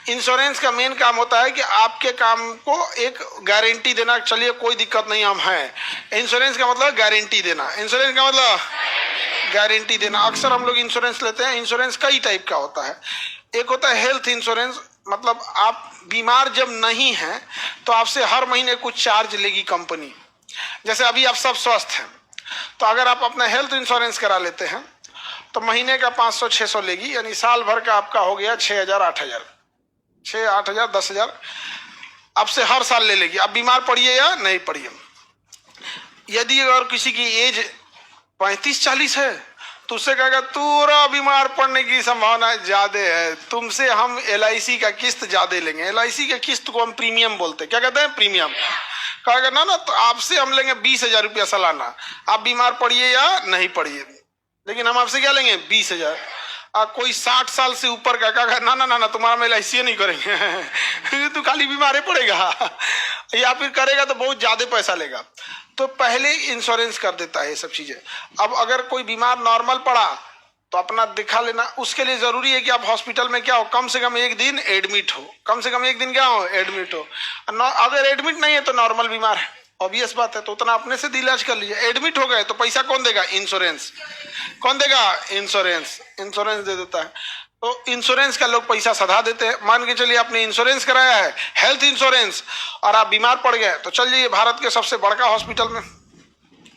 Insurance का main काम होता है कि आपके काम को एक गारंटी देना, चलिए कोई दिक्कत नहीं हम हैं। इंश्योरेंस का मतलब गारंटी देना, इंश्योरेंस का मतलब गारंटी देना। अक्सर हम लोग इंश्योरेंस लेते हैं। इंश्योरेंस कई टाइप का होता है। एक होता है हेल्थ इंश्योरेंस, मतलब आप बीमार जब नहीं हैं तो आपसे हर महीने कुछ चार्ज लेगी कंपनी। जैसे अभी आप सब स्वस्थ हैं तो अगर आप अपना हेल्थ इंश्योरेंस करा लेते हैं तो महीने का 500-600 लेगी, यानी साल भर का आपका हो गया 6,000, 8,000, 6, 8,000, 10,000 आपसे हर साल ले लेगी। आप बीमार पड़िए या नहीं पड़िए। यदि अगर किसी की एज 35-40 है तो उससे कहेगा पूरा बीमार पड़ने की संभावना ज्यादा है, तुमसे हम LIC का किस्त ज्यादा लेंगे। LIC के किस्त को हम प्रीमियम बोलते हैं। क्या कहते हैं? प्रीमियम। कहेगा ना तो आपसे हम लेंगे 20,000 रुपया सालाना, आप बीमार पड़िए या नहीं पड़िए, लेकिन हम आपसे क्या लेंगे? 20,000। कोई 60 साल से ऊपर का कहेगा ना ना ना ना तुम्हारा हम LIC नहीं करेंगे तू खाली बीमार पड़ेगा या फिर करेगा तो बहुत ज्यादा पैसा लेगा। तो पहले इंश्योरेंस कर देता है ये सब चीजें। अब अगर कोई बीमार नॉर्मल पड़ा तो अपना दिखा लेना। उसके लिए जरूरी है कि आप हॉस्पिटल में क्या हो, कम से कम एक दिन एडमिट हो, कम से कम एक दिन क्या हो, एडमिट हो। अगर एडमिट नहीं है तो नॉर्मल बीमार है, ऑब्वियस बात है, तो उतना अपने से इलाज कर लीजिए। एडमिट हो गए तो पैसा कौन देगा? इंश्योरेंस। कौन देगा? इंश्योरेंस। इंश्योरेंस दे देता है। तो इंश्योरेंस का लोग पैसा सधा देते हैं। मान के चलिए आपने इंश्योरेंस कराया है, हेल्थ इंश्योरेंस, और आप बीमार पड़ गए तो चल जाइए भारत के सबसे बड़का हॉस्पिटल में,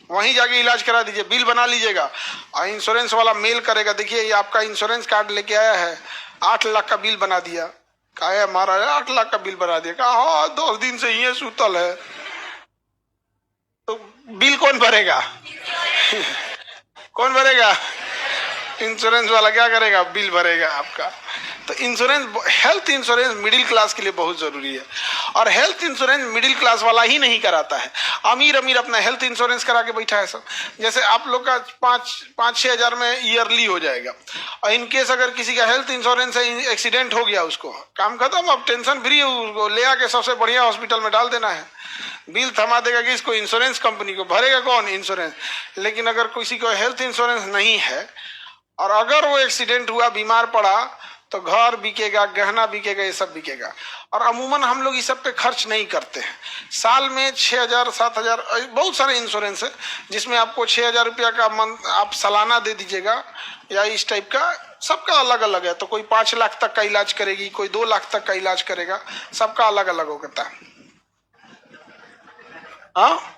वहीं जाके इलाज करा दीजिए, बिल बना लीजिएगा और इंश्योरेंस वाला मेल करेगा, देखिए ये आपका इंश्योरेंस कार्ड लेके आया है, 8 लाख का बिल बना दिया। कहा महाराज 8 लाख का बिल बना दिया? कहा हाँ 10 दिन से ये सूतल है। तो बिल कौन भरेगा? कौन भरेगा? इंश्योरेंस वाला क्या करेगा? बिल भरेगा आपका। तो insurance, health insurance middle class के लिए बहुत जरूरी है। और हेल्थ इंश्योरेंस मिडिल क्लास वाला ही नहीं कराता है, अमीर अमीर अपना हेल्थ इंश्योरेंस करा के बैठा है सब। जैसे आप लोग का 5-6 हजार में ईयरली हो जाएगा, और इनकेस अगर किसी का हेल्थ इंश्योरेंस है, एक्सीडेंट हो गया, उसको काम खत्म, अब टेंशन फ्री, उसको ले आके सबसे बढ़िया हॉस्पिटल में डाल देना है, बिल थमा देगा कि इसको इंश्योरेंस कंपनी को, भरेगा कौन? इंश्योरेंस। लेकिन अगर किसी को हेल्थ इंश्योरेंस नहीं है और अगर वो एक्सीडेंट हुआ, बीमार पड़ा, तो घर बिकेगा, गहना बिकेगा, ये सब बिकेगा। और अमूमन हम लोग इस सब पे खर्च नहीं करते हैं। साल में 6,000, 7,000, बहुत सारे इंश्योरेंस है जिसमें आपको 6,000 रुपया का आप सालाना दे दीजिएगा, या इस टाइप का। सबका अलग अलग है। तो कोई 5 लाख तक का इलाज करेगी, कोई 2 लाख तक का इलाज करेगा, सबका अलग अलग होता है। हाँ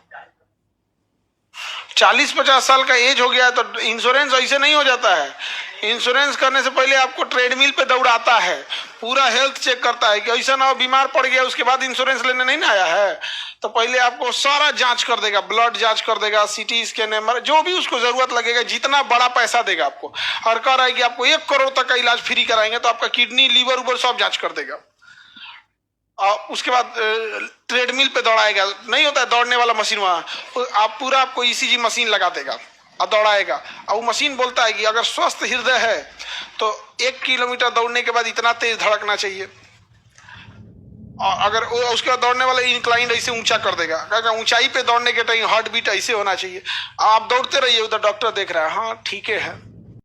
40-50 साल का एज हो गया तो इंश्योरेंस ऐसे नहीं हो जाता है। इंश्योरेंस करने से पहले आपको ट्रेडमिल पे दौड़ाता है, पूरा हेल्थ चेक करता है कि ऐसा ना हो बीमार पड़ गया उसके बाद इंश्योरेंस लेने नहीं ना आया है। तो पहले आपको सारा जांच कर देगा, ब्लड जांच कर देगा, CT स्कैन, जो भी उसको जरूरत लगेगा, जितना बड़ा पैसा देगा आपको। और कह रहा है कि आपको 1 करोड़ तक का इलाज फ्री कराएंगे, तो आपका किडनी, लीवर उबर सब जांच कर देगा। और उसके बाद ट्रेडमिल पे दौड़ाएगा, नहीं होता है दौड़ने वाला मशीन, वहां आप पूरा आपको ECG मशीन लगा देगा और दौड़ाएगा। और वो मशीन बोलता है कि अगर स्वस्थ हृदय है तो 1 किलोमीटर दौड़ने के बाद इतना तेज धड़कना चाहिए, और अगर वो उसके बाद दौड़ने वाला इंक्लाइंड ऐसे ऊंचा कर देगा, कहेगा ऊंचाई पे दौड़ने के टाइम हार्ट बीट ऐसे होना चाहिए। आप दौड़ते रहिए, उधर डॉक्टर देख रहा है, हाँ ठीक है।